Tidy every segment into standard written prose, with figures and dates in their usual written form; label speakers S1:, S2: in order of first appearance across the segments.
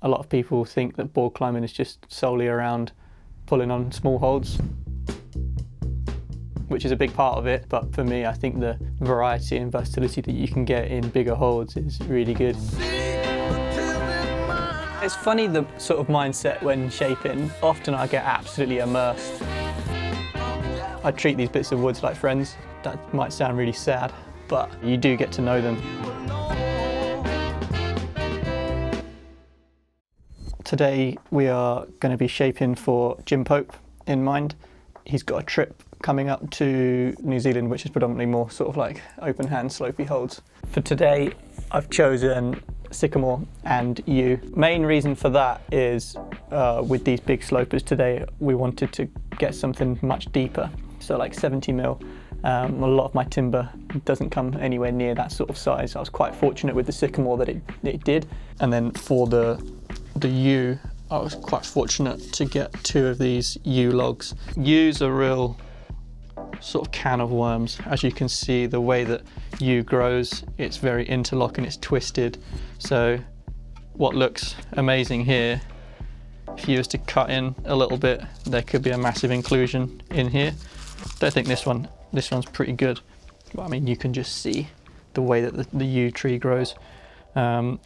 S1: A lot of people think that board climbing is just solely around pulling on small holds, which is a big part of it, but for me I think the variety and versatility that you can get in bigger holds is really good. It's funny the sort of mindset when shaping. Often I get absolutely immersed. I treat these bits of woods like friends. That might sound really sad, but you do get to know them. Today we are going to be shaping for Jim Pope in mind. He's got a trip coming up to New Zealand, which is predominantly more sort of like open hand slopey holds. For today I've chosen Sycamore and Yew. Main reason for that is with these big slopers today we wanted to get something much deeper, so like 70 mil. A lot of my timber doesn't come anywhere near that sort of size. I was quite fortunate with the Sycamore that it did. And then for the yew, I was quite fortunate to get 2 of these yew logs. Yew's a real sort of can of worms. As you can see, the way that yew grows, it's very interlocking, it's twisted. So what looks amazing here, if you was to cut in a little bit, there could be a massive inclusion in here. Don't think this one's pretty good. But, I mean, you can just see the way that the yew tree grows.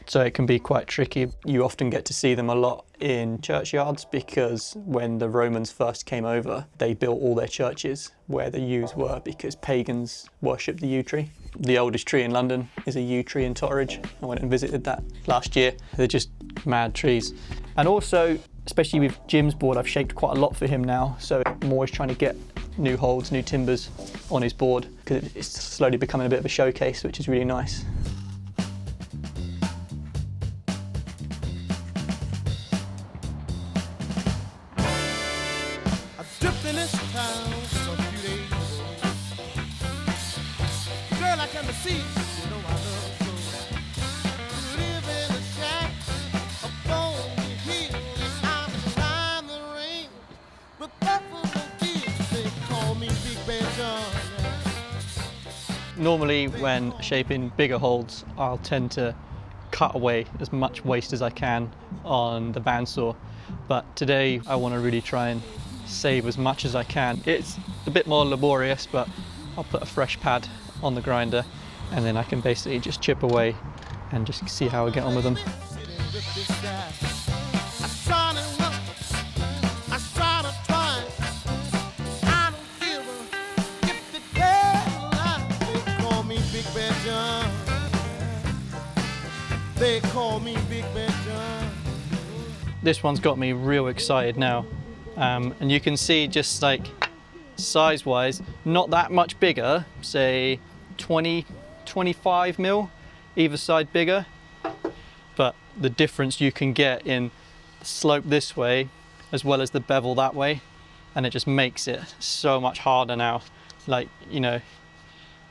S1: So it can be quite tricky. You often get to see them a lot in churchyards because when the Romans first came over, they built all their churches where the yews were because pagans worshipped the yew tree. The oldest tree in London is a yew tree in Totteridge. I went and visited that last year. They're just mad trees. And also, especially with Jim's board, I've shaped quite a lot for him now. So I'm always trying to get new holds, new timbers on his board because it's slowly becoming a bit of a showcase, which is really nice. Normally when shaping bigger holds, I'll tend to cut away as much waste as I can on the bandsaw, but today I want to really try and save as much as I can. It's a bit more laborious, but I'll put a fresh pad on the grinder and then I can basically just chip away and just see how I get on with them.
S2: They call me Big Bad John.
S1: This one's got me real excited now. And you can see just like size-wise, not that much bigger, say 20, 25 mil, either side bigger. But the difference you can get in the slope this way, as well as the bevel that way, and it just makes it so much harder now. Like, you know,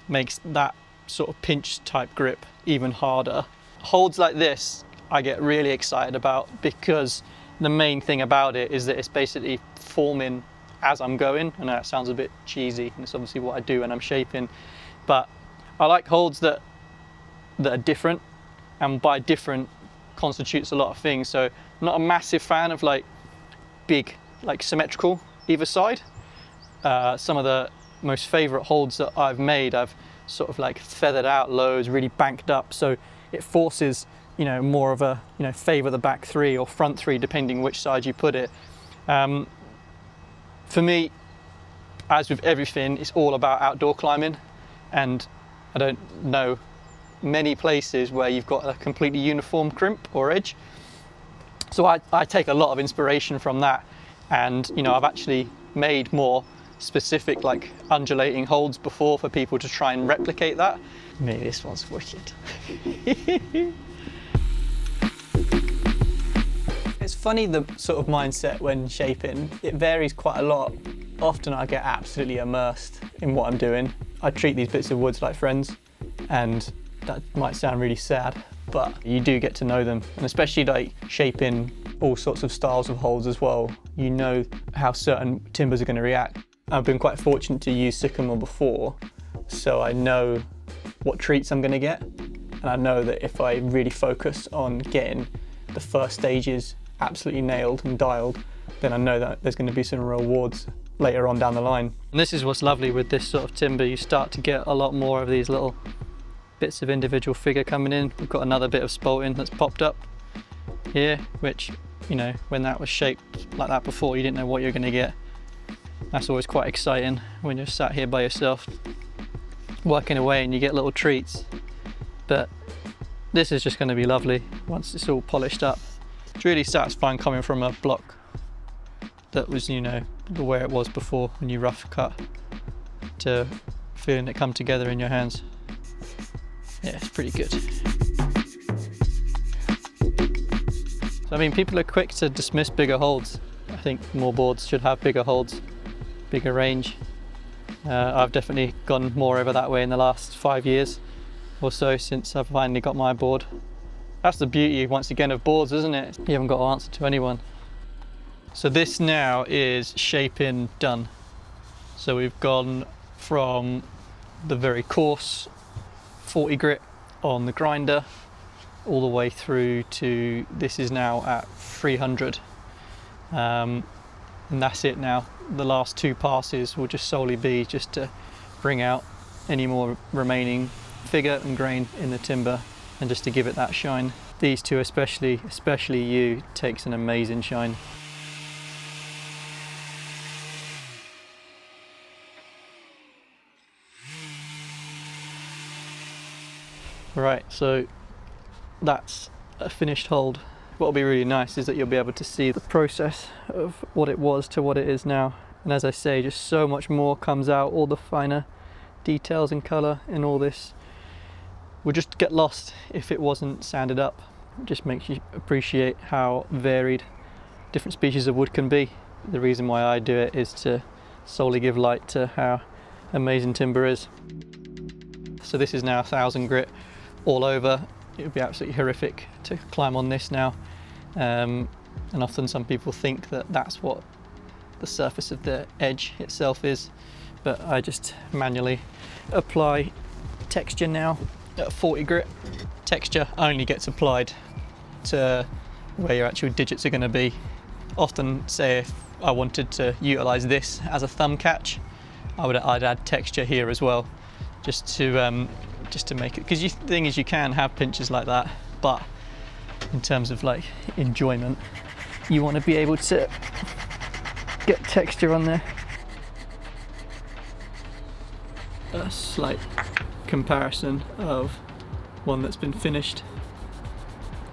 S1: makes that sort of pinch type grip even harder. Holds like this I get really excited about because the main thing about it is that it's basically forming as I'm going. I know that sounds a bit cheesy and it's obviously what I do when I'm shaping, but I like holds that are different, and by different constitutes a lot of things. So I'm not a massive fan of like big, like symmetrical either side. Some of the most favourite holds that I've made, I've sort of like feathered out loads, really banked up, so it forces, you know, more of a, you know, favour the back 3 or front 3 depending which side you put it. For me, as with everything, it's all about outdoor climbing, and I don't know many places where you've got a completely uniform crimp or edge. So I take a lot of inspiration from that, and you know, I've actually made more specific like undulating holds before for people to try and replicate that. Maybe this one's wicked. It's funny the sort of mindset when shaping. It varies quite a lot. Often I get absolutely immersed in what I'm doing. I treat these bits of woods like friends, and that might sound really sad, but you do get to know them, and especially like shaping all sorts of styles of holds as well. You know how certain timbers are going to react. I've been quite fortunate to use Sycamore before, so I know what treats I'm going to get, and I know that if I really focus on getting the first stage is absolutely nailed and dialed, then I know that there's going to be some rewards later on down the line. And this is what's lovely with this sort of timber. You start to get a lot more of these little bits of individual figure coming in. We've got another bit of spalting that's popped up here, which, you know, when that was shaped like that before, you didn't know what you're going to get. That's always quite exciting when you're sat here by yourself working away and you get little treats. But this is just going to be lovely once it's all polished up. It's really satisfying coming from a block that was, you know, the way it was before when you rough cut, to feeling it come together in your hands. Yeah, it's pretty good. So, I mean, people are quick to dismiss bigger holds. I think more boards should have bigger holds, bigger range. I've definitely gone more over that way in the last 5 years or so since I've finally got my board. That's the beauty, once again, of boards, isn't it? You haven't got to answer to anyone. So this now is shaping done. So we've gone from the very coarse 40 grit on the grinder all the way through to this is now at 300. And that's it now. The last 2 passes will just solely be just to bring out any more remaining figure and grain in the timber and just to give it that shine. These two especially you, takes an amazing shine. Right, so that's a finished hold. What'll be really nice is that you'll be able to see the process of what it was to what it is now. And as I say, just so much more comes out, all the finer details and colour in all this would just get lost if it wasn't sanded up. It just makes you appreciate how varied different species of wood can be. The reason why I do it is to solely give light to how amazing timber is. So this is now 1000 grit all over. It would be absolutely horrific to climb on this now. And often some people think that that's what the surface of the edge itself is, but I just manually apply texture now at 40 grit. Texture only gets applied to where your actual digits are going to be. Often, say if I wanted to utilize this as a thumb catch, I'd add texture here as well, just to make it, because the thing is, you can have pinches like that, but in terms of like enjoyment, you want to be able to get texture on there. A slight comparison of one that's been finished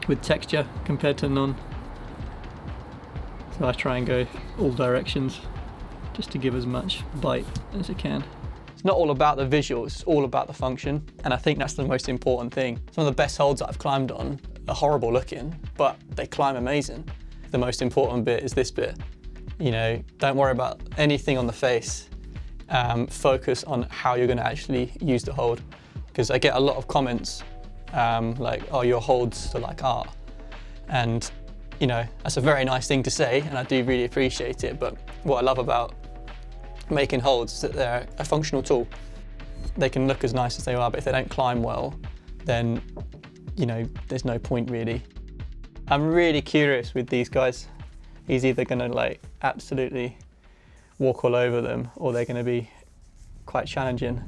S1: with texture compared to none. So I try and go all directions just to give as much bite as I can. It's not all about the visuals, it's all about the function, and I think that's the most important thing. Some of the best holds that I've climbed on are horrible looking, but they climb amazing. The most important bit is this bit. You know, don't worry about anything on the face. Focus on how you're going to actually use the hold, because I get a lot of comments like, oh, your holds are like art, and you know, that's a very nice thing to say, and I do really appreciate it, but what I love about making holds is that they're a functional tool. They can look as nice as they are, but if they don't climb well, then, you know, there's no point really. I'm really curious with these guys. He's either gonna like absolutely walk all over them, or they're gonna be quite challenging.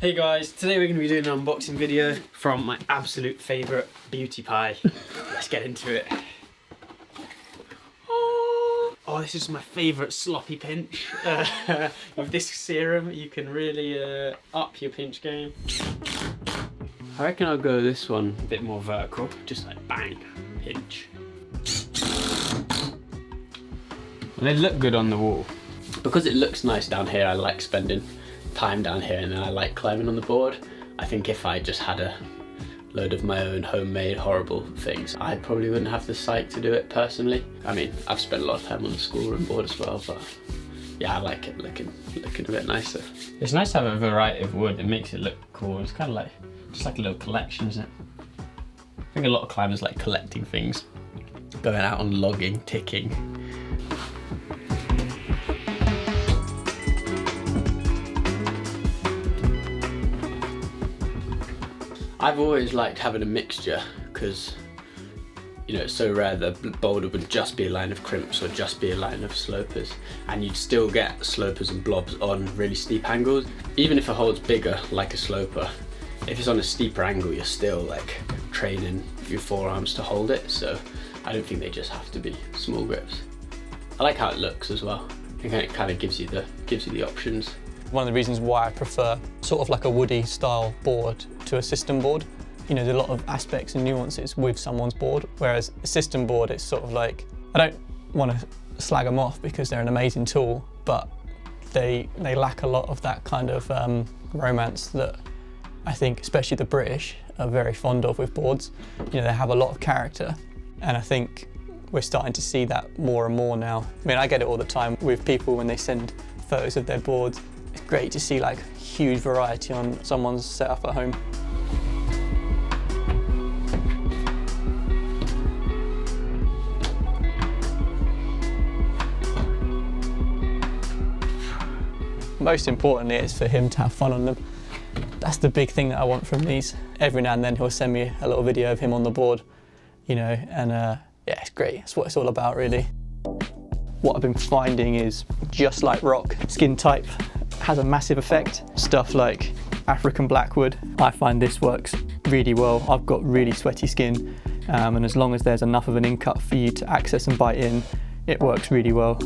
S3: Hey guys, today we're going to be doing an unboxing video from my absolute favourite beauty pie. Let's get into it. Oh, this is my favourite sloppy pinch. With this serum you can really up your pinch game. I reckon I'll go this one a bit more vertical, just like bang, pinch. And they look good on the wall. Because it looks nice down here, I like spending time down here, and then I like climbing on the board. I think if I just had a load of my own homemade horrible things, I probably wouldn't have the sight to do it personally. I mean, I've spent a lot of time on the schoolroom board as well, but yeah, I like it looking a bit nicer. It's nice to have a variety of wood. It makes it look cool. It's kind of like, just like a little collection, isn't it? I think a lot of climbers like collecting things, going out on logging, ticking. I've always liked having a mixture because, you know, it's so rare that a boulder would just be a line of crimps or just be a line of slopers, and you'd still get slopers and blobs on really steep angles. Even if a hole's bigger, like a sloper, if it's on a steeper angle, you're still like training your forearms to hold it, so I don't think they just have to be small grips. I like how it looks as well. It kind of gives you the options.
S1: One of the reasons why I prefer sort of like a woody style board to a system board, you know, there's a lot of aspects and nuances with someone's board, whereas a system board, it's sort of like, I don't want to slag them off because they're an amazing tool, but they lack a lot of that kind of romance that I think especially the British are very fond of with boards. You know, they have a lot of character, and I think we're starting to see that more and more now. I mean, I get it all the time with people when they send photos of their boards. It's great to see like huge variety on someone's setup at home. Most importantly, it's for him to have fun on them. That's the big thing that I want from these. Every now and then he'll send me a little video of him on the board, you know, and yeah, it's great. That's what it's all about, really. What I've been finding is, just like rock, skin type has a massive effect. Stuff like African blackwood, I find this works really well. I've got really sweaty skin, and as long as there's enough of an in-cut for you to access and bite in, it works really well.